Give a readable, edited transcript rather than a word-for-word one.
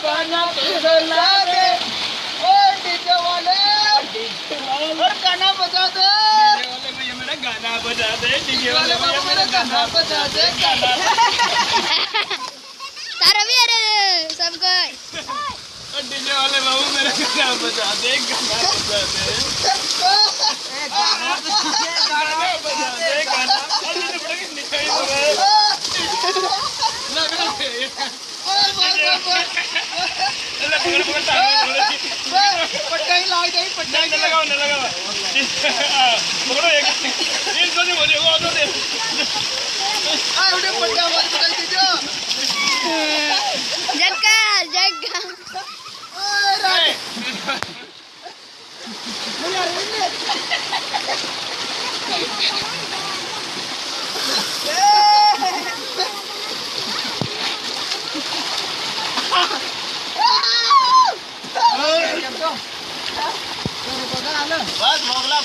गाना तुझला दे ओ डीजे वाले और गाना बजा दे डीजे वाले भैया मेरा गाना बजा दे डीजे वाले भैया मेरा गाना बजा दे गाना तारा भी अरे सब कोई डीजे वाले बाबू मेरा गाना बजा दे गाना बजा दे गाना बजा दे गाना अरे बड़ा निकाई पट्टा ही लाग गई पट्टा ही लगाओ न लगाओ पकड़ो एक तीन सौ नहीं हो जाएगा ऑटो दे आ उठे पट्टा मत पकड़ दीजिए जग्गा जग्गा अरे बस भोगला